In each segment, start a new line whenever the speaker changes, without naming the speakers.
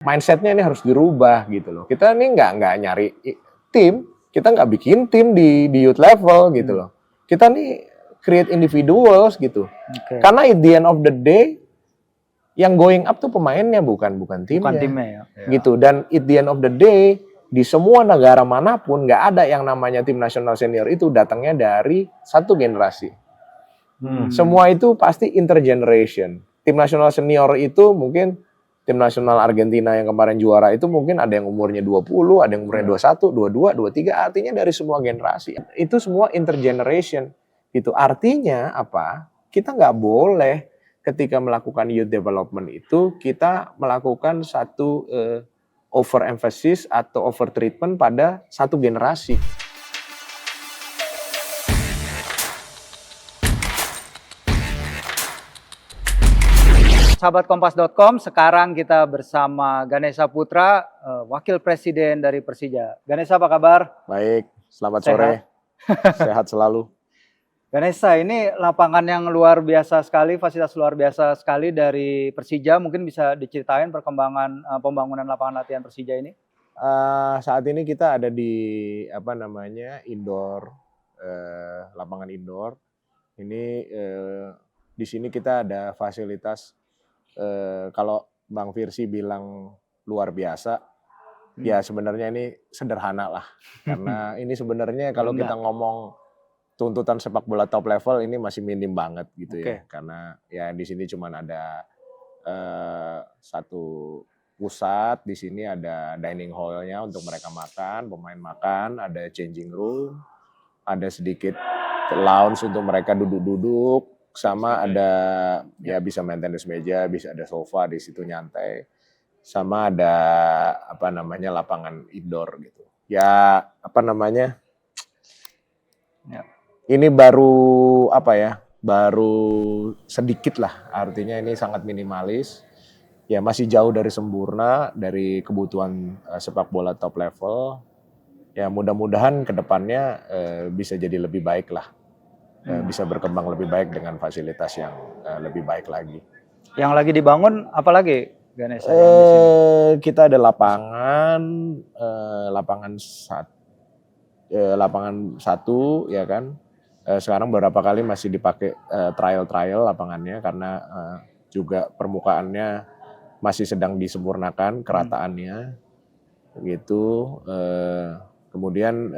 Mindsetnya ini harus dirubah gitu loh. Kita ini nggak nyari tim, kita nggak bikin tim di youth level gitu loh. Kita nih create individuals gitu. Karena at the end of the day yang going up tuh pemainnya bukan timnya.
Bukan timnya ya.
Gitu. Dan at the end of the day di semua negara manapun nggak ada yang namanya tim nasional senior itu datangnya dari satu generasi. Semua itu pasti intergeneration. Tim nasional senior itu mungkin tim nasional Argentina yang kemarin juara itu mungkin ada yang umurnya 20, ada yang umurnya 21, 22, 23, artinya dari semua generasi. Itu semua intergeneration. Gitu. Artinya apa? Kita nggak boleh ketika melakukan youth development itu kita melakukan satu overemphasis atau overtreatment pada satu generasi.
Sahabat Kompas.com, sekarang kita bersama Ganesha Putra, Wakil Presiden dari Persija. Ganesha, apa kabar?
Baik, selamat sore. Sehat selalu.
Ganesha, ini lapangan yang luar biasa sekali, fasilitas luar biasa sekali dari Persija. Mungkin bisa diceritain perkembangan pembangunan lapangan latihan Persija ini?
Saat ini kita ada di indoor, lapangan indoor. Ini di sini kita ada fasilitas. Kalau Bang Firsi bilang luar biasa, ya sebenarnya ini sederhana lah. Karena ini sebenarnya kalau kita ngomong tuntutan sepak bola top level ini masih minim banget gitu ya. Karena ya di sini cuma ada satu pusat, di sini ada dining hall-nya untuk mereka makan, pemain makan, ada changing room, ada sedikit lounge untuk mereka duduk-duduk. Sama ada ya bisa maintenance meja, bisa ada sofa di situ nyantai, sama ada lapangan indoor gitu. Ya ini baru baru sedikit lah, artinya ini sangat minimalis. Ya masih jauh dari sempurna, dari kebutuhan sepak bola top level. Ya mudah-mudahan kedepannya bisa jadi lebih baik lah. Bisa berkembang lebih baik dengan fasilitas yang lebih baik lagi.
Yang lagi dibangun apa lagi, Ganesha?
Kita ada lapangan satu ya kan. Sekarang beberapa kali masih dipakai trial lapangannya karena juga permukaannya masih sedang disempurnakan kerataannya gitu. Kemudian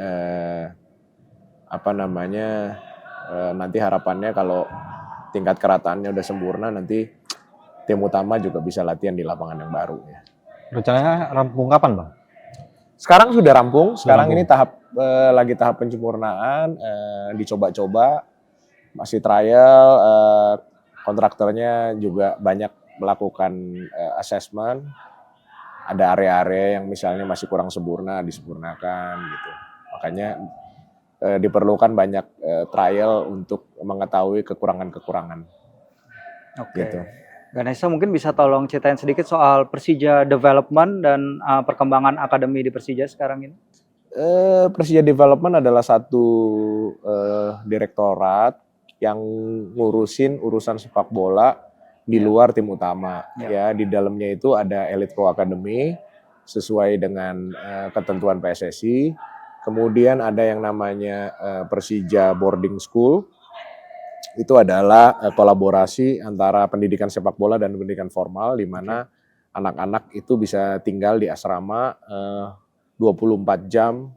nanti harapannya kalau tingkat kerataannya udah sempurna, nanti tim utama juga bisa latihan di lapangan yang baru ya.
Rencananya rampung kapan, Bang?
Sekarang sudah rampung. Sekarang ini lagi tahap penyempurnaan, dicoba-coba, masih trial. Kontraktornya juga banyak melakukan assessment. Ada area-area yang misalnya masih kurang sempurna, disempurnakan gitu. Makanya diperlukan banyak trial untuk mengetahui kekurangan-kekurangan. Gitu.
Ganesha, mungkin bisa tolong ceritain sedikit soal Persija Development dan perkembangan akademi di Persija sekarang ini?
Persija Development adalah satu direktorat yang ngurusin urusan sepak bola di luar tim utama. Ya, di dalamnya itu ada Elite Pro Academy sesuai dengan ketentuan PSSI. Kemudian ada yang namanya Persija Boarding School. Itu adalah kolaborasi antara pendidikan sepak bola dan pendidikan formal, di mana anak-anak itu bisa tinggal di asrama 24 jam.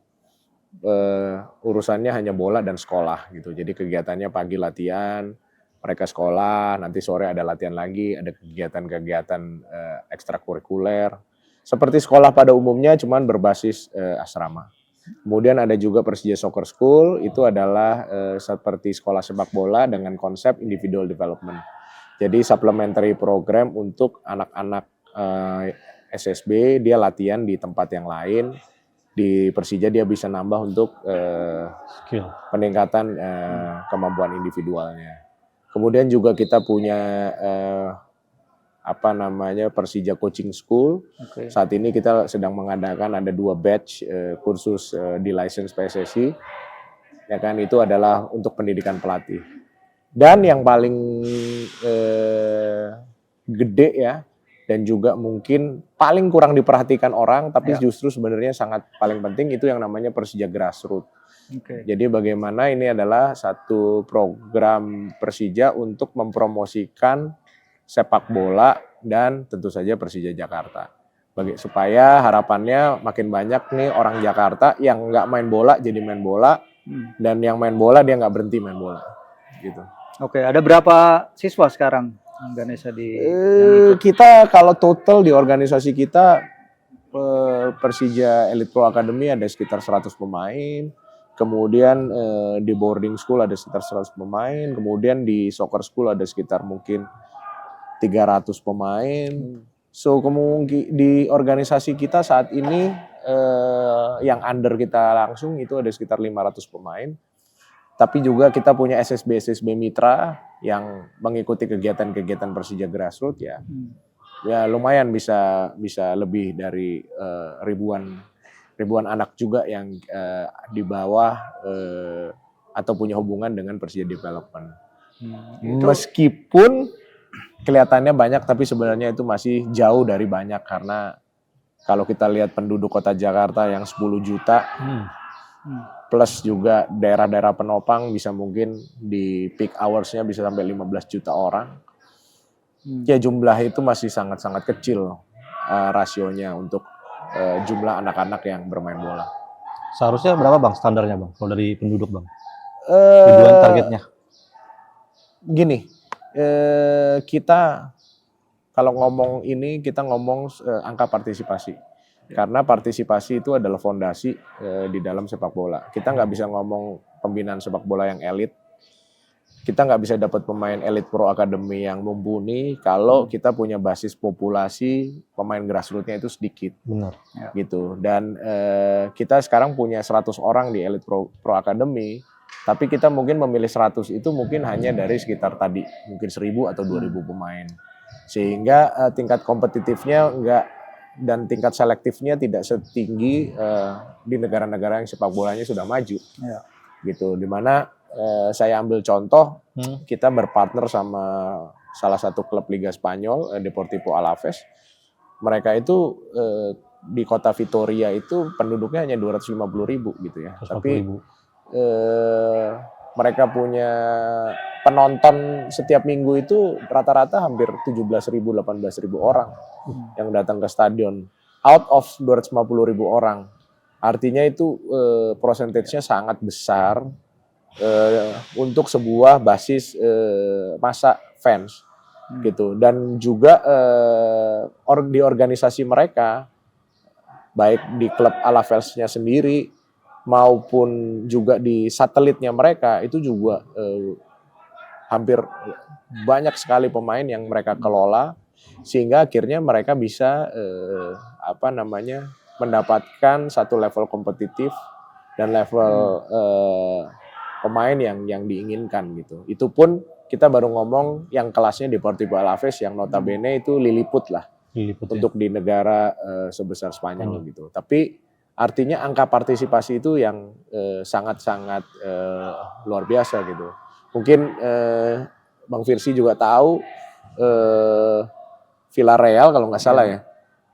Urusannya hanya bola dan sekolah gitu. Jadi kegiatannya pagi latihan, mereka sekolah, nanti sore ada latihan lagi, ada kegiatan-kegiatan ekstrakurikuler. Seperti sekolah pada umumnya, cuman berbasis asrama. Kemudian ada juga Persija Soccer School, itu adalah seperti sekolah sepak bola dengan konsep individual development. Jadi supplementary program untuk anak-anak SSB, dia latihan di tempat yang lain. Di Persija dia bisa nambah untuk peningkatan kemampuan individualnya. Kemudian juga kita punya Persija Coaching School. Saat ini kita sedang mengadakan ada 2 batch kursus di license PSSI. Ya kan, itu adalah untuk pendidikan pelatih. Dan yang paling gede ya, dan juga mungkin paling kurang diperhatikan orang, tapi
Ya.
justru sebenarnya sangat paling penting itu yang namanya Persija Grassroots.
Oke.
Jadi bagaimana ini adalah satu program Persija untuk mempromosikan sepak bola dan tentu saja Persija Jakarta. Supaya harapannya makin banyak nih orang Jakarta yang nggak main bola jadi main bola, dan yang main bola dia nggak berhenti main bola. Gitu.
Oke, ada berapa siswa sekarang Ganesha di yang ikut?
Kita kalau total di organisasi kita Persija Elite Pro Academy ada sekitar 100 pemain. Kemudian di boarding school ada sekitar 100 pemain, kemudian di soccer school ada sekitar mungkin 300 pemain. So di organisasi kita saat ini yang under kita langsung itu ada sekitar 500 pemain. Tapi juga kita punya SSB Mitra yang mengikuti kegiatan-kegiatan Persija Grassroots ya. Ya lumayan bisa lebih dari ribuan anak juga yang di bawah atau punya hubungan dengan Persija Development. Meskipun kelihatannya banyak, tapi sebenarnya itu masih jauh dari banyak karena kalau kita lihat penduduk kota Jakarta yang 10 juta, plus juga daerah-daerah penopang bisa mungkin di peak hours-nya bisa sampai 15 juta orang. Ya jumlah itu masih sangat-sangat kecil rasionya untuk jumlah anak-anak yang bermain bola.
Seharusnya berapa Bang standarnya Bang kalau dari penduduk Bang? Tujuan targetnya.
Gini, kita kalau ngomong ini kita ngomong angka partisipasi. Karena partisipasi itu adalah fondasi di dalam sepak bola. Kita nggak bisa ngomong pembinaan sepak bola yang elit. Kita nggak bisa dapat pemain Elite Pro Academy yang mumpuni kalau kita punya basis populasi pemain grassroots-nya itu sedikit.
Benar.
Gitu. Dan kita sekarang punya 100 orang di Elite Pro Academy, tapi kita mungkin memilih 100 itu mungkin hanya dari sekitar tadi, mungkin 1.000 atau 2.000 pemain. Sehingga tingkat kompetitifnya enggak dan tingkat selektifnya tidak setinggi di negara-negara yang sepak bolanya sudah maju.
Ya.
Gitu. Dimana saya ambil contoh, kita berpartner sama salah satu klub Liga Spanyol, Deportivo Alaves. Mereka itu di kota Vitoria itu penduduknya hanya 250.000 gitu ya.
140.000.
Tapi mereka punya penonton setiap minggu itu rata-rata hampir 17.000, 18.000 orang yang datang ke stadion. Out of 250.000 orang. Artinya itu persentasenya sangat besar untuk sebuah basis massa fans gitu. Dan juga di organisasi mereka, baik di klub Alavesnya sendiri maupun juga di satelitnya mereka, itu juga hampir banyak sekali pemain yang mereka kelola, sehingga akhirnya mereka bisa mendapatkan satu level kompetitif dan level pemain yang diinginkan gitu. Itu pun kita baru ngomong yang kelasnya Deportivo Alaves yang notabene itu liliput lah untuk di negara sebesar Spanyol gitu. Tapi artinya angka partisipasi itu yang sangat-sangat luar biasa gitu. Mungkin Bang Firsi juga tahu Villarreal kalau nggak salah ya,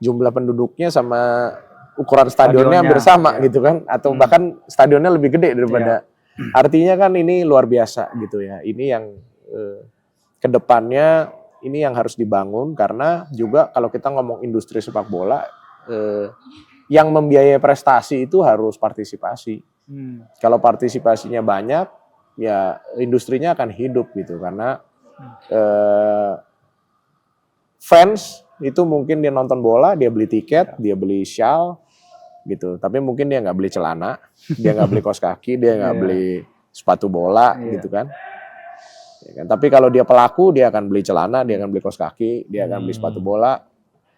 jumlah penduduknya sama ukuran stadionnya hampir sama gitu kan, atau bahkan stadionnya lebih gede daripada. Artinya kan ini luar biasa gitu ya. Ini yang kedepannya ini yang harus dibangun, karena juga kalau kita ngomong industri sepak bola, yang membiayai prestasi itu harus partisipasi. Kalau partisipasinya banyak, ya industrinya akan hidup gitu, karena fans itu mungkin dia nonton bola, dia beli tiket, dia beli shawl gitu, tapi mungkin dia nggak beli celana, dia nggak beli kaos kaki, dia nggak beli sepatu bola gitu kan. Ya kan. Tapi kalau dia pelaku, dia akan beli celana, dia akan beli kaos kaki, dia akan beli sepatu bola.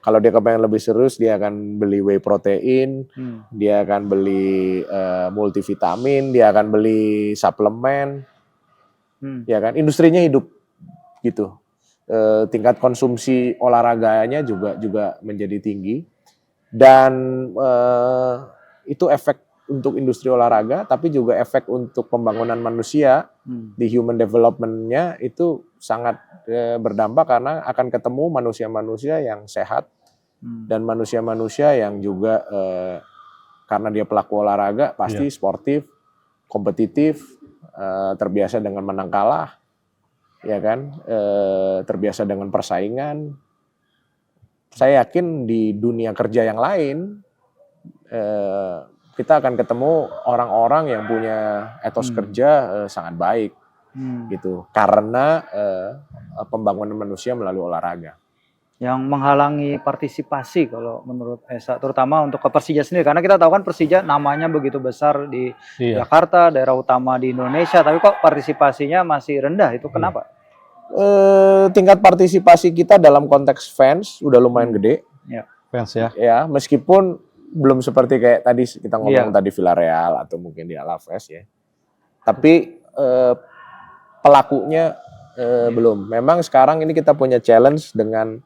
Kalau dia kepengen lebih serius, dia akan beli whey protein, dia akan beli multivitamin, dia akan beli suplemen, ya kan. Industrinya hidup gitu. Tingkat konsumsi olahraganya juga menjadi tinggi, dan itu efek untuk industri olahraga, tapi juga efek untuk pembangunan manusia di human development-nya itu sangat berdampak karena akan ketemu manusia-manusia yang sehat dan manusia-manusia yang juga karena dia pelaku olahraga pasti sportif, kompetitif, terbiasa dengan menang kalah, ya kan, terbiasa dengan persaingan. Saya yakin di dunia kerja yang lain kita akan ketemu orang-orang yang punya etos kerja sangat baik, gitu, karena pembangunan manusia melalui olahraga.
Yang menghalangi partisipasi kalau menurut Esa, terutama untuk ke Persija sendiri, karena kita tahu kan Persija namanya begitu besar di Jakarta, daerah utama di Indonesia, tapi kok partisipasinya masih rendah, itu kenapa?
Tingkat partisipasi kita dalam konteks fans udah lumayan gede.
Fans ya.
Ya, meskipun belum seperti kayak tadi kita ngomong tadi Villarreal atau mungkin di Alaves ya. Tapi pelakunya belum. Memang sekarang ini kita punya challenge dengan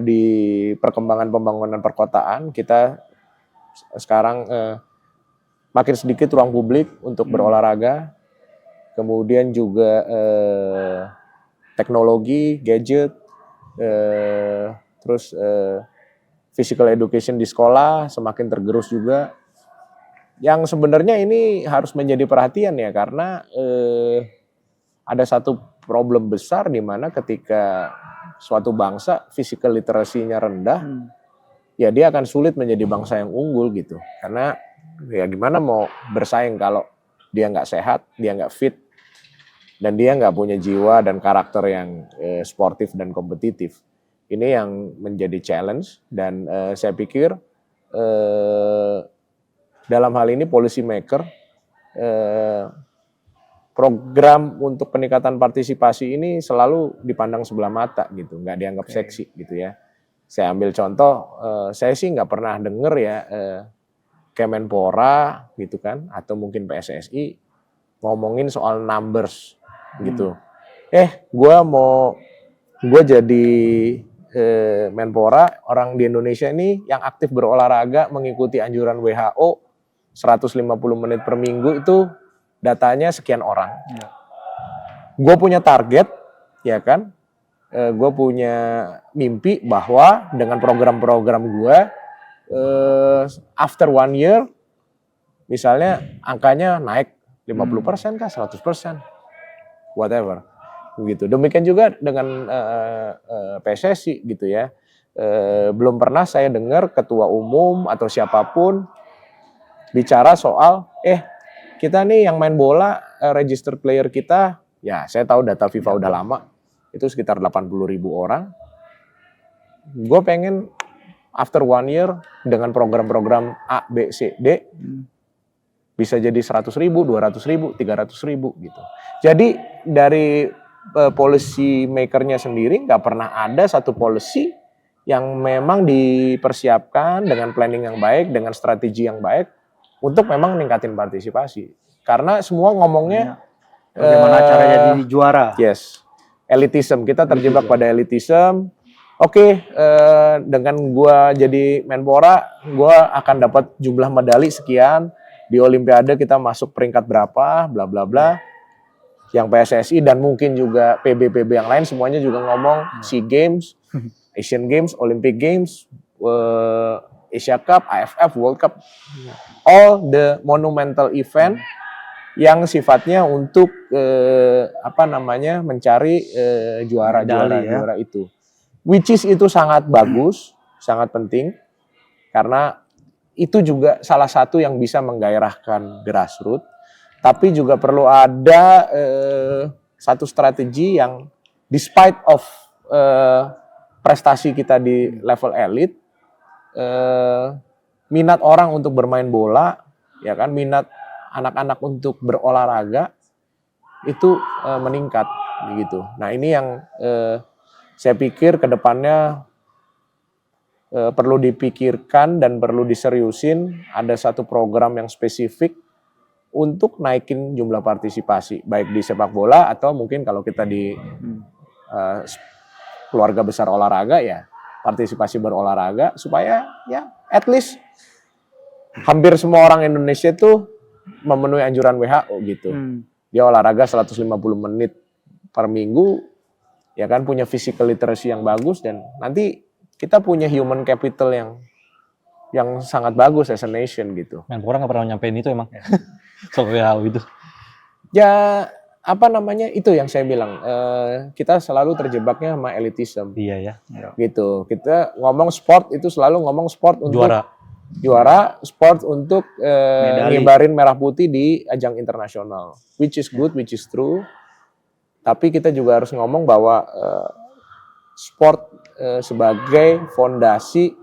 di perkembangan pembangunan perkotaan, kita sekarang makin sedikit ruang publik untuk berolahraga. Kemudian juga teknologi, gadget, terus physical education di sekolah semakin tergerus juga. Yang sebenarnya ini harus menjadi perhatian ya, karena ada satu problem besar di mana ketika suatu bangsa physical literacy-nya rendah, ya dia akan sulit menjadi bangsa yang unggul gitu. Karena ya gimana mau bersaing kalau dia nggak sehat, dia nggak fit, dan dia nggak punya jiwa dan karakter yang sportif dan kompetitif. Ini yang menjadi challenge, dan saya pikir dalam hal ini policy maker program untuk peningkatan partisipasi ini selalu dipandang sebelah mata gitu, nggak dianggap seksi gitu ya. Saya ambil contoh, saya sih nggak pernah denger ya Kemenpora gitu kan, atau mungkin PSSI ngomongin soal numbers gitu. Gue jadi Menpora, orang di Indonesia ini yang aktif berolahraga mengikuti anjuran WHO 150 menit per minggu itu datanya sekian orang. Gue punya target, ya kan? Gue punya mimpi bahwa dengan program-program gue, after 1 year, misalnya angkanya naik 50% kah, 100%, whatever. Begitu. Demikian juga dengan PSSI gitu ya. Belum pernah saya dengar ketua umum atau siapapun bicara soal kita nih yang main bola, registered player kita, ya saya tahu data FIFA udah lama, itu sekitar 80.000 orang. Gue pengen after 1 year dengan program-program A, B, C, D bisa jadi 100.000, 200.000, 300.000 gitu. Jadi dari policy makernya sendiri nggak pernah ada satu policy yang memang dipersiapkan dengan planning yang baik, dengan strategi yang baik untuk memang meningkatin partisipasi. Karena semua ngomongnya
bagaimana cara jadi juara.
Yes, elitism, kita terjebak pada elitism. Oke, dengan gua jadi Menpora, gua akan dapat jumlah medali sekian, di Olimpiade kita masuk peringkat berapa, bla bla bla. Yang PSSI dan mungkin juga PB-PB yang lain semuanya juga ngomong SEA Games, Asian Games, Olympic Games, Asia Cup, AFF, World Cup, all the monumental event yang sifatnya untuk mencari juara itu, which is itu sangat bagus, sangat penting, karena itu juga salah satu yang bisa menggairahkan grassroots. Tapi juga perlu ada satu strategi yang despite of prestasi kita di level elit, minat orang untuk bermain bola, ya kan, minat anak-anak untuk berolahraga itu meningkat gitu. Nah ini yang saya pikir kedepannya perlu dipikirkan dan perlu diseriusin. Ada satu program yang spesifik untuk naikin jumlah partisipasi, baik di sepak bola atau mungkin kalau kita di keluarga besar olahraga ya partisipasi berolahraga, supaya ya at least hampir semua orang Indonesia tuh memenuhi anjuran WHO gitu. Dia olahraga 150 menit per minggu, ya kan, punya physical literacy yang bagus, dan nanti kita punya human capital yang sangat bagus as a nation gitu.
Menpora nggak pernah nyampein itu emang. Soal WHO itu.
Ya, apa namanya, itu yang saya bilang, kita selalu terjebaknya sama elitism.
Iya ya.
Gitu. Kita ngomong sport itu selalu ngomong sport untuk
Juara,
sport untuk ngibarin merah putih di ajang internasional, which is good, which is true. Tapi kita juga harus ngomong bahwa sport sebagai fondasi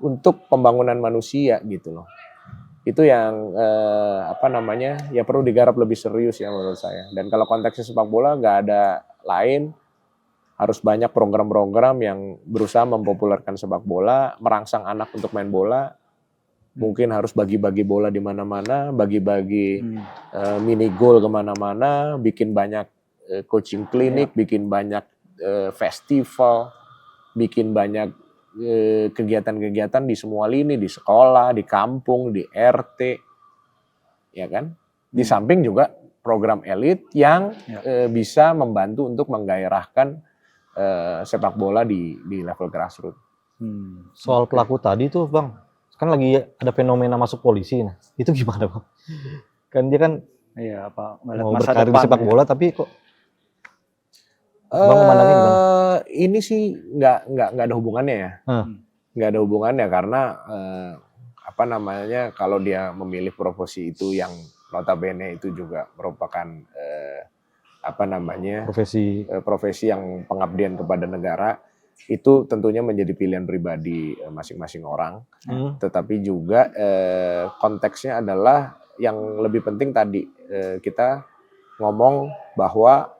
untuk pembangunan manusia gitu loh. Itu yang apa namanya, ya perlu digarap lebih serius ya menurut saya. Dan kalau konteksnya sepak bola nggak ada lain, harus banyak program-program yang berusaha mempopulerkan sepak bola, merangsang anak untuk main bola. Mungkin harus bagi-bagi bola di mana-mana, bagi-bagi mini goal kemana-mana, bikin banyak coaching klinik, bikin banyak festival, bikin banyak kegiatan-kegiatan di semua lini, di sekolah, di kampung, di RT, ya kan? Di samping juga program elit yang bisa membantu untuk menggairahkan sepak bola di level grassroots.
Soal pelaku tadi tuh Bang, kan lagi ada fenomena masuk polisi, nah itu gimana Bang? Kan dia kan mau berkarir di sepak bola, tapi kok Bang memandangnya gimana?
Ini sih nggak ada hubungannya ya, nggak ada hubungannya karena apa namanya, kalau dia memilih profesi itu yang notabene itu juga merupakan apa namanya, profesi yang pengabdian kepada negara, itu tentunya menjadi pilihan pribadi masing-masing orang. Tetapi juga konteksnya adalah yang lebih penting tadi, kita ngomong bahwa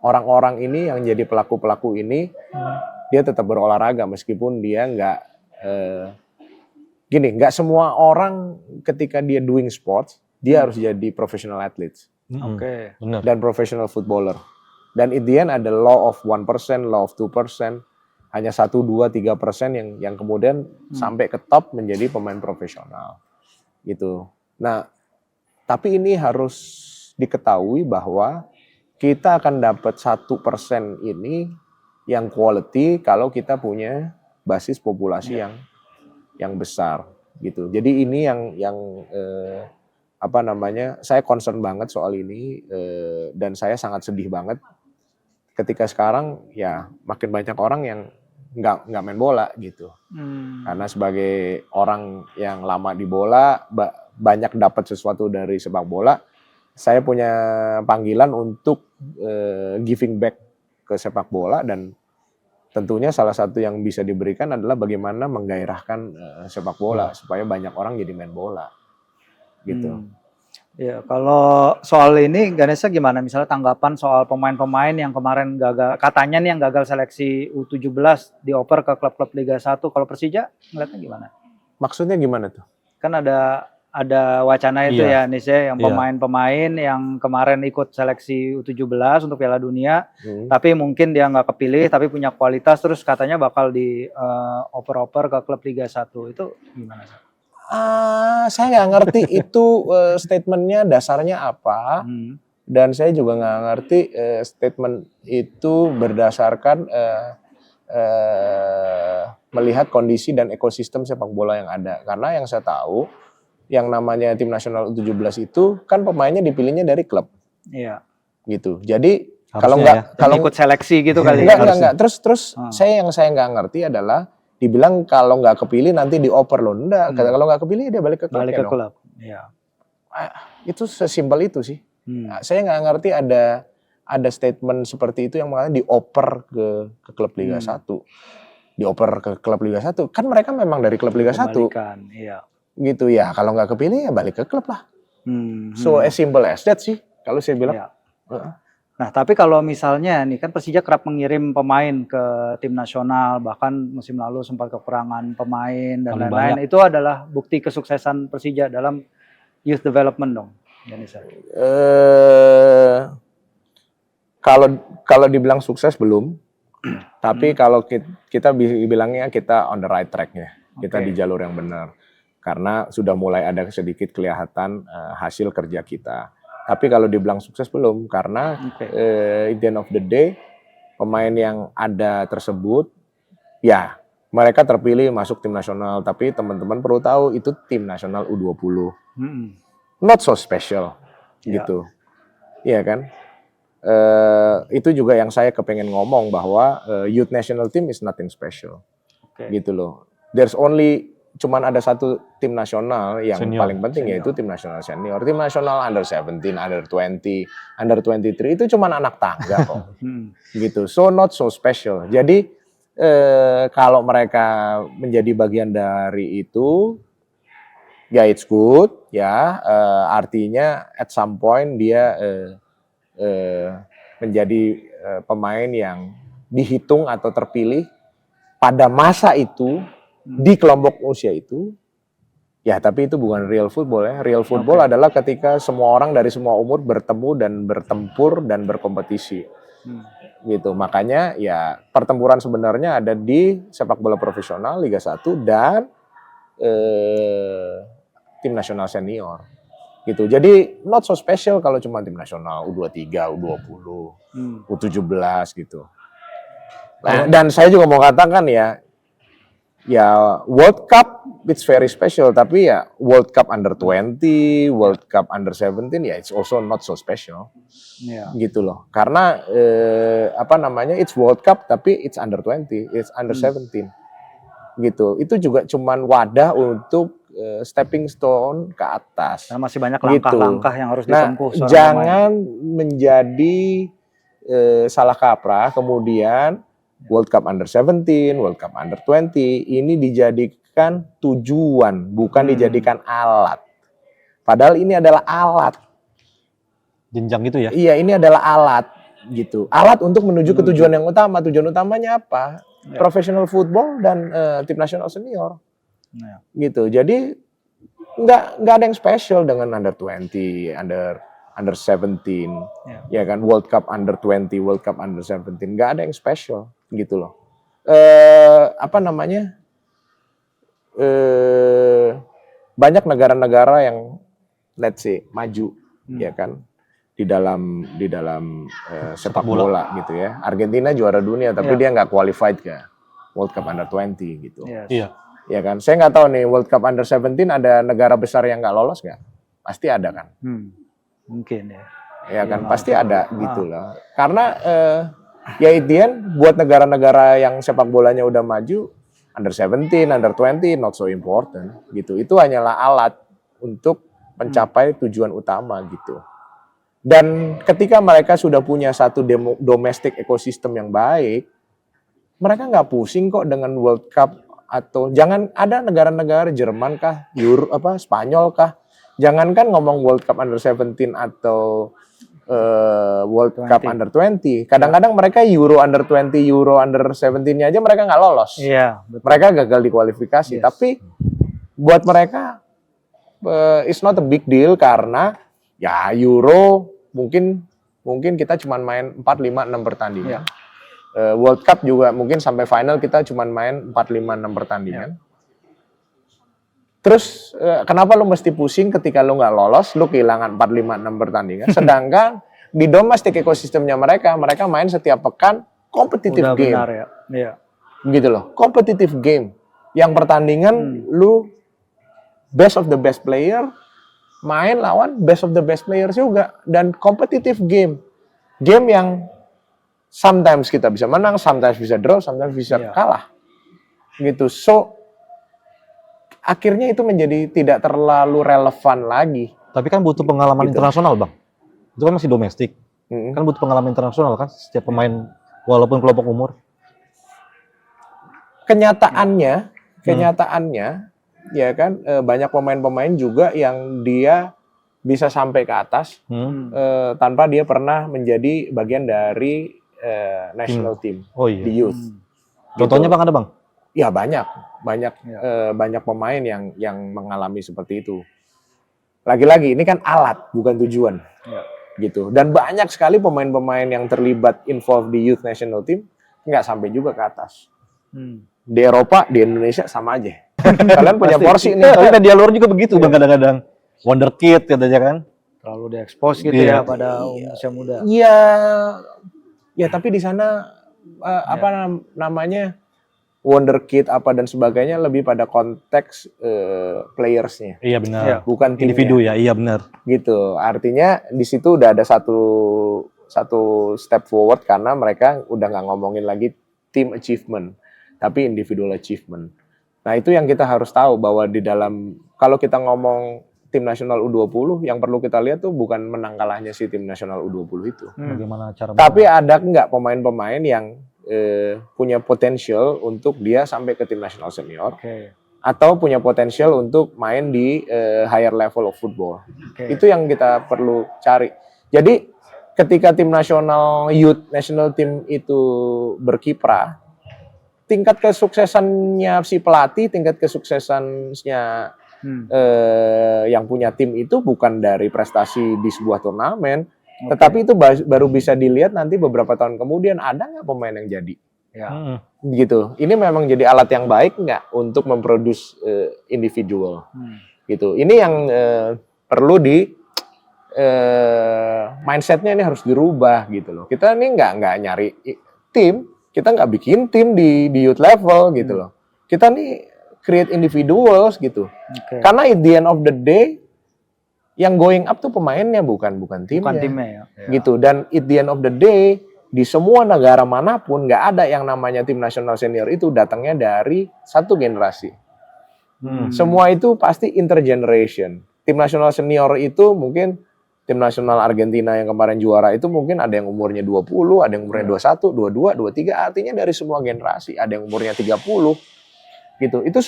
orang-orang ini yang jadi pelaku-pelaku ini, dia tetap berolahraga meskipun dia nggak semua orang ketika dia doing sports, dia harus jadi professional athlete. Dan professional footballer. Dan in the end ada law of 1%, law of 2%, hanya 1, 2, 3% yang kemudian sampai ke top menjadi pemain profesional. Gitu. Nah, tapi ini harus diketahui bahwa kita akan dapat 1% ini yang quality kalau kita punya basis populasi yang besar gitu. Jadi ini yang apa namanya, saya concern banget soal ini, dan saya sangat sedih banget ketika sekarang ya makin banyak orang yang nggak main bola gitu. Karena sebagai orang yang lama di bola, banyak dapat sesuatu dari sepak bola, saya punya panggilan untuk giving back ke sepak bola, dan tentunya salah satu yang bisa diberikan adalah bagaimana menggairahkan sepak bola supaya banyak orang jadi main bola gitu.
Ya, kalau soal ini Ganesha gimana? Misalnya tanggapan soal pemain-pemain yang kemarin gagal, katanya nih yang gagal seleksi U17 dioper ke klub-klub Liga 1. Kalau Persija ngeliatnya gimana?
Maksudnya gimana tuh?
Kan ada wacana itu ya Nisha, yang pemain-pemain yang kemarin ikut seleksi U17 untuk Piala Dunia, tapi mungkin dia nggak kepilih, tapi punya kualitas, terus katanya bakal dioper-oper ke klub Liga 1. Itu gimana?
Saya nggak ngerti itu statementnya dasarnya apa, dan saya juga nggak ngerti statement itu berdasarkan melihat kondisi dan ekosistem sepak bola yang ada. Karena yang saya tahu, yang namanya tim nasional U17 itu kan pemainnya dipilihnya dari klub.
Iya.
Gitu. Jadi
harusnya
kalau
ikut seleksi gitu kali.
Enggak. Terus saya nggak ngerti adalah dibilang kalau nggak kepilih nanti dioper loh. Enggak, kalau nggak kepilih dia balik ke klub.
Balik ke klub. Iya.
Itu sesimpel itu sih. Saya nggak ngerti ada statement seperti itu yang makanya dioper ke klub Liga 1. Dioper ke klub Liga 1. Kan mereka memang dari klub Liga 1.
Iya.
Gitu ya. Kalau nggak kepilih ya balik ke klub lah. So as simple as that sih kalau saya bilang.
Iya. Nah, tapi kalau misalnya nih kan Persija kerap mengirim pemain ke tim nasional, bahkan musim lalu sempat kekurangan pemain dan lain-lain. Itu adalah bukti kesuksesan Persija dalam youth development dong, Ganesha.
Kalau dibilang sukses belum, tapi kalau kita bilangnya kita on the right track-nya, kita di jalur yang benar. karena sudah mulai ada sedikit kelihatan hasil kerja kita. Tapi kalau dibilang sukses belum, karena at the end of the day pemain yang ada tersebut ya mereka terpilih masuk tim nasional, tapi teman-teman perlu tahu itu tim nasional U20. Not so special gitu. Iya kan? Itu juga yang saya kepengen ngomong bahwa youth national team is nothing special. Gitu loh. There's only cuman ada satu tim nasional yang senior, paling penting yaitu tim nasional senior. Tim nasional under 17, under 20, under 23 itu cuman anak tangga kok. Gitu. So not so special. Jadi kalau mereka menjadi bagian dari itu ya it's good ya, artinya at some point dia menjadi pemain yang dihitung atau terpilih pada masa itu di kelompok usia itu, ya tapi itu bukan real football ya. Real football adalah ketika semua orang dari semua umur bertemu dan bertempur dan berkompetisi. Gitu. Makanya ya pertempuran sebenarnya ada di sepak bola profesional Liga 1 dan tim nasional senior. Gitu. Jadi not so special kalau cuma tim nasional U23, U20, U17 gitu. Nah, dan saya juga mau katakan ya World Cup it's very special, tapi ya World Cup under 20, World Cup under 17 ya it's also not so special. Gitu loh. Karena it's World Cup tapi it's under 20, it's under 17. Gitu. Itu juga cuman wadah untuk stepping stone ke atas.
Nah, masih banyak langkah-langkah yang harus ditempuh.
Nah, jangan menjadi salah kaprah kemudian World Cup under 17, World Cup under 20 ini dijadikan tujuan, bukan dijadikan alat. Padahal ini adalah alat.
Jenjang gitu ya?
Iya, ini adalah alat gitu. Alat untuk menuju ke tujuan yang utama. Tujuan utamanya apa? Professional football dan tim nasional senior. Gitu. Jadi nggak ada yang special dengan under 20, under 17, ya kan, World Cup under 20, World Cup under 17, nggak ada yang special gitu loh. Banyak negara-negara yang let's say maju, ya kan, di dalam sepak bola gitu ya. Argentina juara dunia tapi dia nggak qualified ke World Cup under 20 gitu.
Iya.
Ya kan, saya nggak tahu nih World Cup under 17 ada negara besar yang nggak lolos nggak? Pasti ada kan?
Mungkin ya.
Ya kan, pasti ada gitu loh. Karena ya Itian buat negara-negara yang sepak bolanya udah maju, under 17, under 20 not so important gitu. Itu hanyalah alat untuk mencapai tujuan utama gitu. Dan ketika mereka sudah punya satu domestic ecosystem yang baik, mereka nggak pusing kok dengan World Cup. Atau jangan ada negara-negara Jerman kah, Spanyol kah, jangankan ngomong World Cup under 17 atau World 20. Cup under 20. Kadang-kadang mereka Euro under 20, Euro under 17-nya aja mereka nggak lolos.
Iya, betul.
Mereka gagal di kualifikasi. Tapi buat mereka it's not a big deal karena ya Euro mungkin kita cuma main 4, 5, 6 pertandingan. World Cup juga mungkin sampai final kita cuma main 4, 5, 6 pertandingan. Terus kenapa lu mesti pusing ketika lu nggak lolos, lu kehilangan 4, 5, 6 pertandingan. Sedangkan di domestic ekosistemnya mereka main setiap pekan competitive game.
Benar ya. Iya.
Gitu loh, competitive game. Yang pertandingan lu best of the best player main lawan best of the best players juga dan competitive game. Game yang sometimes kita bisa menang, sometimes bisa draw, sometimes bisa kalah. Gitu. So akhirnya itu menjadi tidak terlalu relevan lagi.
Tapi kan butuh pengalaman internasional, Bang. Itu kan masih domestik. Kan butuh pengalaman internasional kan setiap pemain walaupun kelompok umur.
Kenyataannya ya kan banyak pemain-pemain juga yang dia bisa sampai ke atas tanpa dia pernah menjadi bagian dari national team di youth.
Contohnya Bang ada Bang?
Ya banyak pemain yang mengalami seperti itu. Lagi-lagi ini kan alat bukan tujuan, gitu. Dan banyak sekali pemain-pemain yang terlibat involved di youth national team nggak sampai juga ke atas. Di Eropa, di Indonesia sama aja. Kalian punya porsi nih.
Tapi media luar juga begitu bang kadang-kadang. Wonderkid katanya kan.
Terlalu diekspos gitu ya pada usia muda.
Iya, ya tapi di sana apa namanya wonderkid apa dan sebagainya lebih pada konteks playersnya.
Iya benar.
Bukan timnya.
Individu ya, iya benar.
Gitu. Artinya di situ udah ada satu step forward karena mereka udah nggak ngomongin lagi team achievement, tapi individual achievement. Nah itu yang kita harus tahu bahwa di dalam kalau kita ngomong tim nasional U20 yang perlu kita lihat tuh bukan menang kalahnya si tim nasional U20 itu.
Bagaimana cara?
Tapi ada nggak pemain-pemain yang punya potensial untuk dia sampai ke tim nasional senior, atau punya potensial untuk main di higher level of football. Itu yang kita perlu cari. Jadi ketika tim nasional youth national team itu berkiprah, tingkat kesuksesannya si pelatih, tingkat kesuksesannya yang punya tim itu bukan dari prestasi di sebuah turnamen. Tetapi itu baru bisa dilihat nanti beberapa tahun kemudian ada nggak pemain yang jadi, gitu. Ini memang jadi alat yang baik nggak untuk memproduce individual, gitu. Ini yang perlu di mindsetnya ini harus dirubah, gitu loh. Kita ini nggak nyari tim, kita nggak bikin tim di youth level, gitu loh. Kita nih create individuals, gitu. Karena at the end of the day yang going up tuh pemainnya bukan timnya.
Bukan timnya ya.
Gitu. Dan at the end of the day di semua negara manapun nggak ada yang namanya tim nasional senior itu datangnya dari satu generasi. Semua itu pasti intergeneration. Tim nasional senior itu mungkin tim nasional Argentina yang kemarin juara itu mungkin ada yang umurnya 20, ada yang umurnya 21, 22, 23, artinya dari semua generasi, ada yang umurnya 30. Gitu. Itu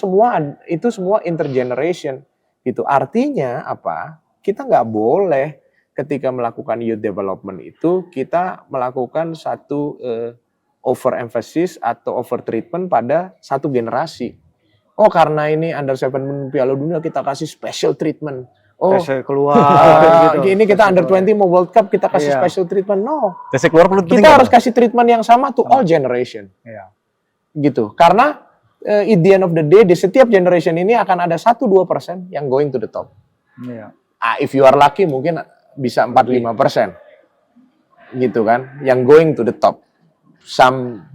semua intergeneration. Gitu. Artinya apa? Kita nggak boleh ketika melakukan youth development itu kita melakukan satu overemphasis atau overtreatment pada satu generasi. Oh karena ini under 7 Piala Dunia kita kasih special treatment. Oh
keluar gitu.
Ini kita under 20 mau World Cup kita kasih special treatment. No.
Keluar
kita harus kasih treatment yang sama to all generation. Gitu. Karena at the end of the day di setiap generation ini akan ada 1-2% yang going to the top. If you are lucky mungkin bisa 4-5%, gitu kan, yang going to the top. Some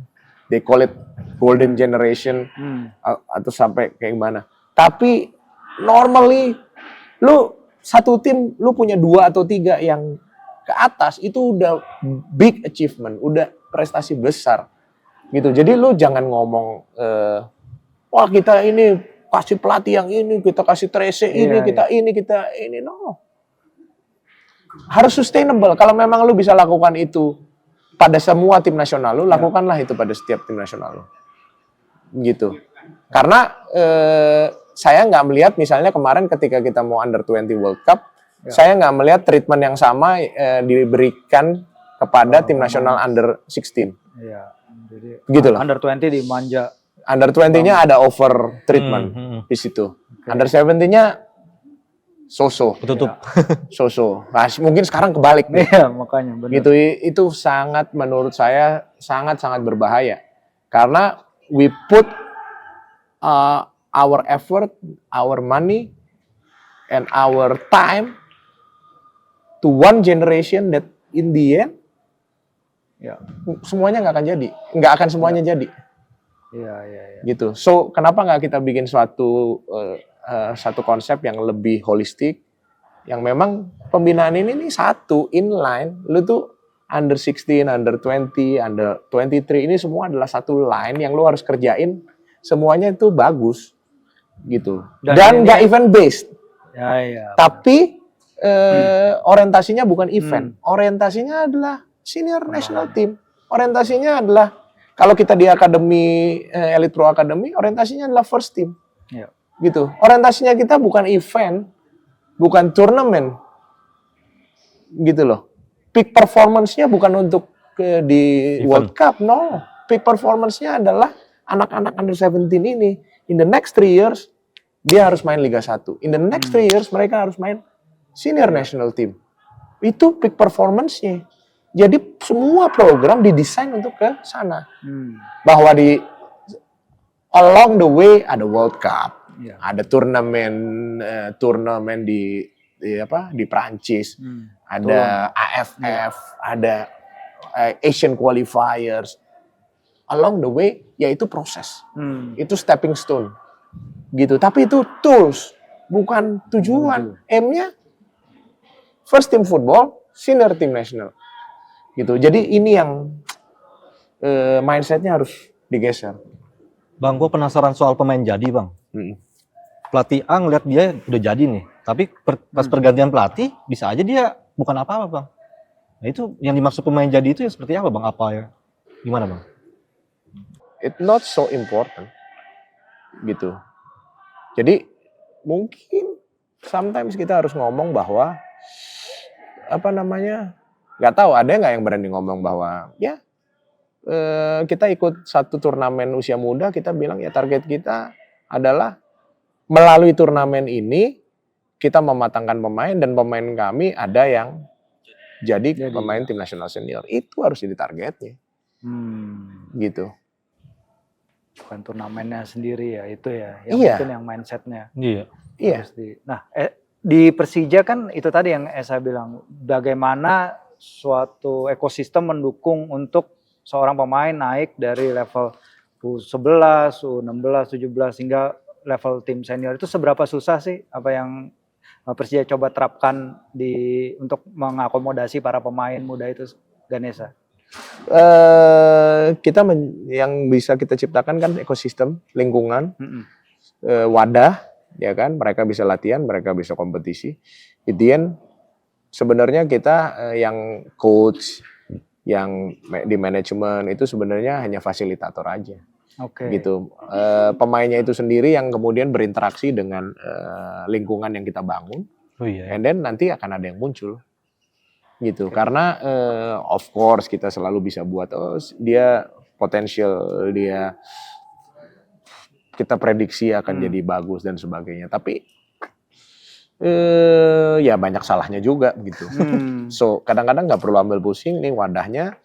they call it golden generation atau sampai kayak gimana. Tapi normally lu satu tim lu punya 2 atau 3 yang ke atas itu udah big achievement, udah prestasi besar, gitu. Jadi lu jangan ngomong wah kita ini kasih pelatih yang ini, kita kasih Trece ini, kita ini, no. Harus sustainable. Kalau memang lu bisa lakukan itu pada semua tim nasional lu, lakukanlah itu pada setiap tim nasional lu. Gitu. Karena saya nggak melihat misalnya kemarin ketika kita mau under 20 World Cup, saya nggak melihat treatment yang sama diberikan kepada tim nasional under 16.
Jadi
gitu loh.
Under 20 dimanja.
Under 20-nya ada over treatment di situ. Under 70-nya so-so.
Tutup.
So-so. Nah, mungkin sekarang kebalik nih.
Iya, makanya benar.
Gitu, itu sangat menurut saya sangat berbahaya. Karena we put our effort, our money, and our time to one generation that in the end semuanya nggak akan jadi. Nggak akan semuanya jadi.
Iya.
Gitu. So kenapa nggak kita bikin satu konsep yang lebih holistik, yang memang pembinaan ini satu inline, lu tuh under 16, under 20, under 23 ini semua adalah satu line yang lu harus kerjain, semuanya itu bagus, gitu. Dan nggak event based, tapi orientasinya bukan event, orientasinya adalah senior national team, orientasinya adalah kalau kita di akademi Elite Pro Academy, orientasinya adalah first team. Gitu. Orientasinya kita bukan event, bukan turnamen. Gitu loh. Peak performance-nya bukan untuk di World Cup, no. Peak performance-nya adalah anak-anak under 17 ini. In the next 3 years, dia harus main Liga 1. In the next 3 years, mereka harus main senior national team. Itu peak performance-nya. Jadi semua program didesain untuk ke sana. Bahwa along the way ada World Cup,
Iya.
Ada turnamen di Prancis, ada AFF, ada Asian qualifiers. Along the way, ya itu proses, itu stepping stone, gitu. Tapi itu tools, bukan tujuan. M-nya first team football, senior team national, gitu. Jadi ini yang mindsetnya harus digeser.
Bang, gue penasaran soal pemain jadi, Bang. Pelatih A ngeliat dia udah jadi nih, tapi pas pergantian pelatih bisa aja dia bukan apa-apa, Bang. Nah itu yang dimaksud pemain jadi itu ya seperti apa, Bang? Apa ya? Gimana, Bang?
It's not so important, gitu. Jadi mungkin sometimes kita harus ngomong bahwa nggak tahu ada nggak yang berani ngomong bahwa ya kita ikut satu turnamen usia muda, kita bilang ya target kita adalah melalui turnamen ini kita mematangkan pemain dan pemain kami ada yang jadi pemain tim nasional senior. Itu harus jadi targetnya. Gitu.
Bukan turnamennya sendiri ya, itu ya. Yang mungkin yang mindsetnya.
Iya.
Nah, di Persija kan itu tadi yang Esa bilang, bagaimana suatu ekosistem mendukung untuk seorang pemain naik dari level U11, U16, U17 hingga level tim senior. Itu seberapa susah sih apa yang Persija coba terapkan untuk mengakomodasi para pemain muda itu, Ganesha?
Yang bisa kita ciptakan kan ekosistem, lingkungan, wadah, ya kan, mereka bisa latihan, mereka bisa kompetisi. Idean sebenarnya kita yang coach, yang di manajemen itu sebenarnya hanya fasilitator aja, gitu. Pemainnya itu sendiri yang kemudian berinteraksi dengan lingkungan yang kita bangun, and then nanti akan ada yang muncul, gitu. Karena of course kita selalu bisa buat dia potensial, dia kita prediksi akan jadi bagus dan sebagainya, tapi ya banyak salahnya juga gitu. So kadang-kadang nggak perlu ambil pusing, nih wadahnya,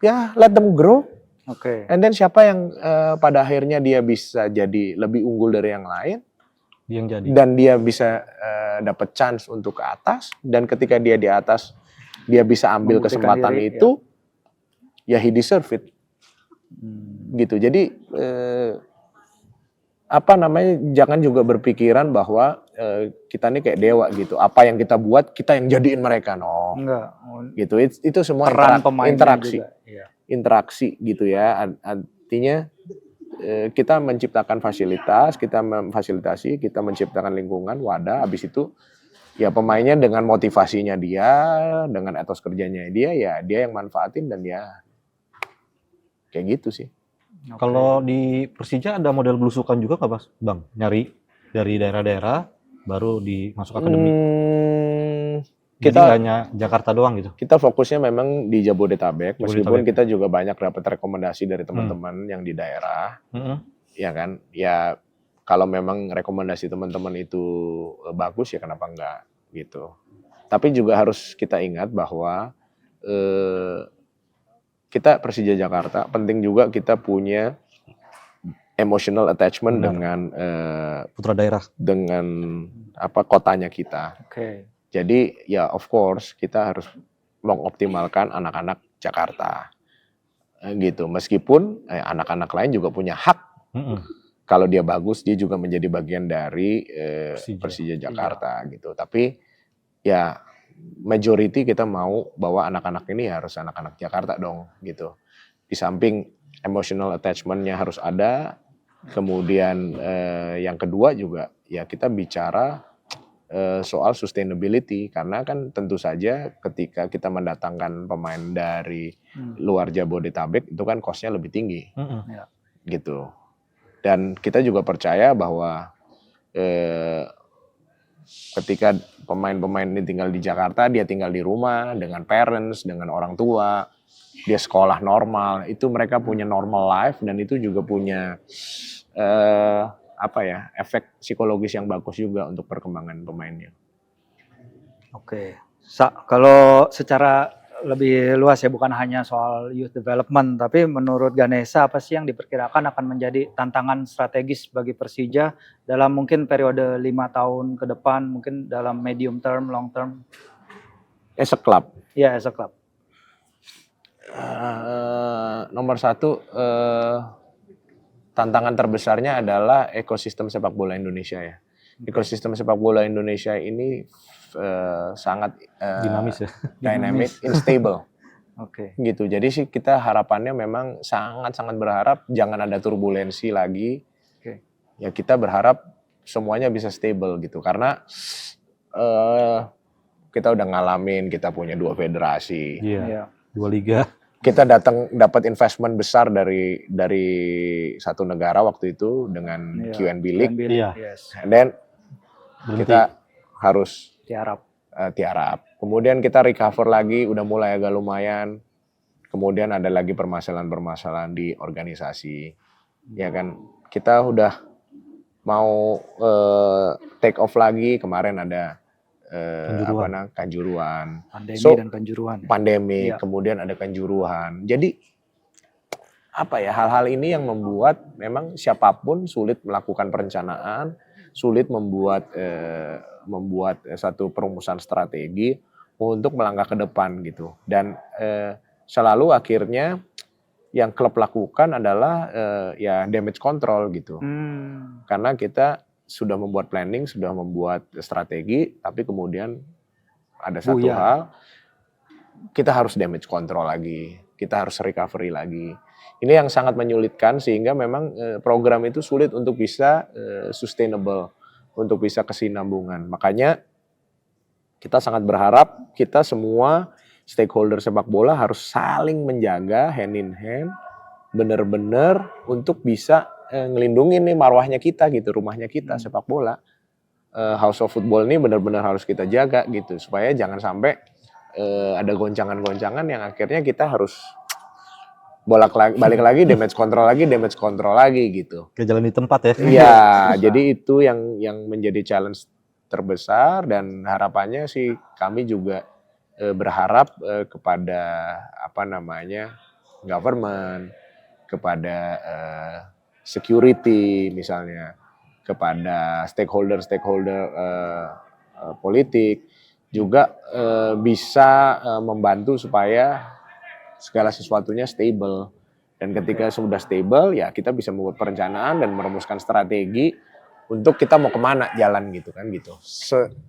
ya let them grow. And then siapa yang pada akhirnya dia bisa jadi lebih unggul dari yang lain, dan dia bisa dapat chance untuk ke atas, dan ketika dia di atas dia bisa ambil kesempatan itu, ya he deserve it. Gitu. Jadi jangan juga berpikiran bahwa kita ini kayak dewa gitu. Apa yang kita buat, kita yang jadiin mereka. No.
Enggak.
Gitu. Itu semua interaksi. Interaksi gitu ya. Artinya kita menciptakan fasilitas, kita memfasilitasi, kita menciptakan lingkungan, wadah, habis itu ya pemainnya dengan motivasinya dia, dengan etos kerjanya dia, ya dia yang manfaatin dan ya kayak gitu sih.
Kalau di Persija ada model belusukan juga nggak, Bang? Nyari dari daerah-daerah baru dimasuk akademi. Jadi nggak hanya Jakarta doang gitu.
Kita fokusnya memang di Jabodetabek, meskipun kita juga banyak dapat rekomendasi dari teman-teman yang di daerah, ya kan? Ya kalau memang rekomendasi teman-teman itu bagus ya kenapa enggak gitu. Tapi juga harus kita ingat bahwa kita Persija Jakarta, penting juga kita punya emotional attachment dengan
putra daerah,
dengan kotanya kita. Jadi ya of course kita harus mengoptimalkan anak-anak Jakarta, gitu. Meskipun anak-anak lain juga punya hak. Kalau dia bagus, dia juga menjadi bagian dari Persija Jakarta, gitu. Tapi ya majority kita mau bahwa anak-anak ini harus anak-anak Jakarta dong, gitu. Di samping emotional attachment-nya harus ada, kemudian yang kedua juga ya kita bicara soal sustainability, karena kan tentu saja ketika kita mendatangkan pemain dari luar Jabodetabek itu kan cost-nya lebih tinggi, gitu. Dan kita juga percaya bahwa ketika pemain-pemain ini tinggal di Jakarta, dia tinggal di rumah dengan parents, dengan orang tua, dia sekolah normal, itu mereka punya normal life dan itu juga punya efek psikologis yang bagus juga untuk perkembangan pemainnya.
Kalau secara lebih luas ya, bukan hanya soal youth development, tapi menurut Ganesha apa sih yang diperkirakan akan menjadi tantangan strategis bagi Persija dalam mungkin periode 5 tahun ke depan, mungkin dalam medium term, long term?
As a club.
Iya, as a club.
Nomor satu, tantangan terbesarnya adalah ekosistem sepak bola Indonesia ya. Ekosistem sepak bola Indonesia ini sangat
Dinamis ya.
dynamic, unstable.
Oke.
Gitu. Jadi sih kita harapannya memang sangat-sangat berharap jangan ada turbulensi lagi.
Oke.
Ya kita berharap semuanya bisa stable gitu. Karena kita udah ngalamin, kita punya 2 federasi.
Iya. 2 liga.
Kita dapat investment besar dari satu negara waktu itu dengan QNB League.
Iya.
Yes.
And then
Berhenti.
kita harus
Tiarap.
tiarap. Kemudian kita recover lagi, udah mulai agak lumayan. Kemudian ada lagi permasalahan-permasalahan di organisasi. Ya kan, kita udah mau take off lagi. Kemarin ada kanjuruan.
Pandemi dan kanjuruan.
Pandemi,
Iya.
kemudian ada kanjuruhan. Jadi apa ya, hal-hal ini yang membuat memang siapapun sulit melakukan perencanaan, sulit membuat satu perumusan strategi untuk melangkah ke depan gitu. Dan selalu akhirnya yang klub lakukan adalah ya damage control gitu. Karena kita sudah membuat planning, sudah membuat strategi, tapi kemudian ada satu hal, kita harus damage control lagi, kita harus recovery lagi. Ini yang sangat menyulitkan sehingga memang program itu sulit untuk bisa sustainable, untuk bisa kesinambungan. Makanya kita sangat berharap kita semua stakeholder sepak bola harus saling menjaga hand in hand, benar-benar untuk bisa ngelindungin nih marwahnya kita gitu, rumahnya kita sepak bola. House of Football ini benar-benar harus kita jaga gitu, supaya jangan sampai ada goncangan-goncangan yang akhirnya kita harus balik lagi damage control lagi gitu.
Kayak jalan di tempat ya.
Iya, jadi itu yang menjadi challenge terbesar, dan harapannya sih kami juga berharap kepada government, kepada security misalnya, kepada stakeholder politik juga bisa membantu supaya segala sesuatunya stable. Dan ketika sudah stable, ya kita bisa membuat perencanaan dan merumuskan strategi untuk kita mau kemana jalan gitu kan gitu.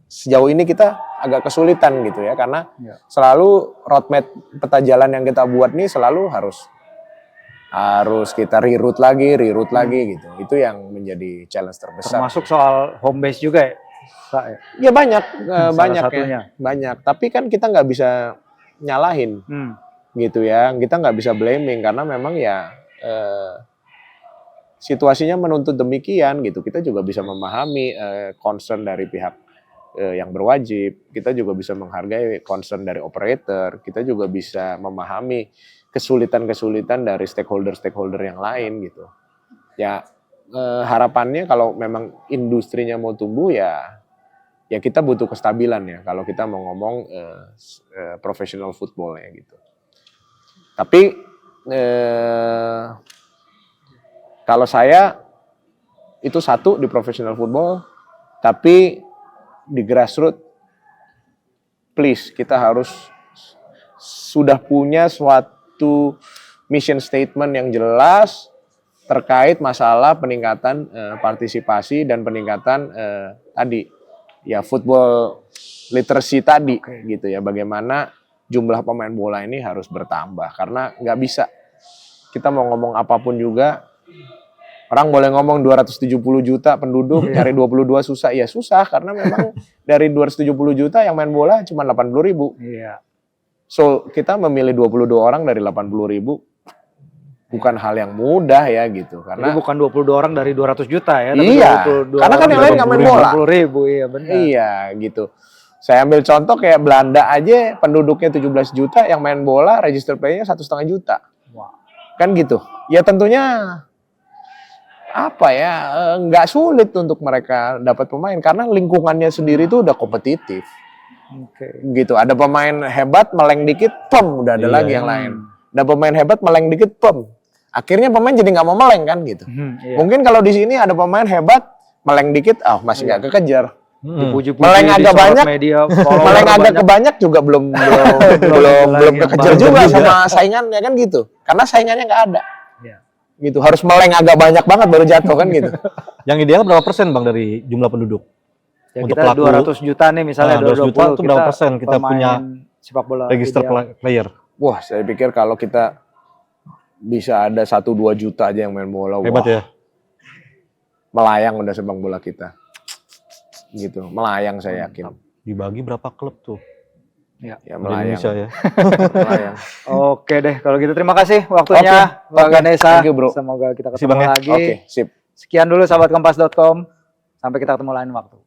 Sejauh ini kita agak kesulitan gitu ya, karena selalu roadmap peta jalan yang kita buat nih selalu harus kita reroute lagi gitu. Itu yang menjadi challenge terbesar.
Termasuk soal home base juga ya, Pak?
Ya banyak
satunya.
ya, banyak. Tapi kan kita nggak bisa nyalahin. Gitu ya, kita nggak bisa blaming karena memang ya situasinya menuntut demikian gitu. Kita juga bisa memahami concern dari pihak yang berwajib, kita juga bisa menghargai concern dari operator, kita juga bisa memahami kesulitan-kesulitan dari stakeholder yang lain gitu. Ya harapannya kalau memang industrinya mau tumbuh ya kita butuh kestabilan ya kalau kita mau ngomong professional football ya gitu. Tapi kalau saya itu satu di professional football, tapi di grassroots, please kita harus sudah punya suatu mission statement yang jelas terkait masalah peningkatan partisipasi dan peningkatan tadi ya football literacy tadi gitu ya, bagaimana jumlah pemain bola ini harus bertambah, karena nggak bisa kita mau ngomong apapun juga, orang boleh ngomong 270 juta penduduk cari 22 susah, ya susah karena memang dari 270 juta yang main bola cuma 80 ribu. So kita memilih 22 orang dari 80 ribu bukan hal yang mudah ya gitu, karena
jadi bukan 22 orang dari 200 juta ya, tapi
iya,
22
karena kan yang lain nggak main bola.
20 ribu, iya benar.
Iya gitu. Saya ambil contoh kayak Belanda aja penduduknya 17 juta, yang main bola register player-nya 1,5 juta.
Wow.
Kan gitu. Ya tentunya nggak sulit untuk mereka dapat pemain karena lingkungannya sendiri itu udah kompetitif.
Oke.
Gitu. Ada pemain hebat meleng dikit, udah ada
Iya.
lagi yang lain. Ada pemain hebat meleng dikit, akhirnya pemain jadi nggak mau meleng kan gitu.
Iya.
Mungkin kalau di sini ada pemain hebat meleng dikit, masih nggak kekejar.
Dipuji-puji,
Meleng agak
disorot
banyak,
media,
meleng agak kebanyak juga belum kekejar
bagus
juga
juga.
sama saingannya kan gitu. Karena saingannya nggak ada.
Iya.
Gitu. Harus meleng agak banyak banget baru jatuh kan gitu.
Yang ideal berapa persen Bang dari jumlah penduduk?
Ya
Untuk
kita
pelaku-
200 juta nih misalnya,
Nah, 200 juta
20
itu berapa persen kita
pemain
punya
sepak bola
Register
ideal.
player.
Wah, saya pikir kalau kita bisa ada 1-2 juta aja yang main bola,
Hebat
wah,
ya.
melayang udah sepak bola kita. Gitu, melayang saya yakin.
Dibagi berapa klub tuh
Ya
di
melayang.
Indonesia ya?
Melayang.
Oke deh, kalau gitu terima kasih waktunya Bang
Oke.
Ganesha.
Thank you, bro.
Semoga kita
Makasih,
ketemu
Bang, ya.
lagi.
Oke, sip.
Sekian dulu sahabat kompas.com. Sampai kita ketemu lain waktu.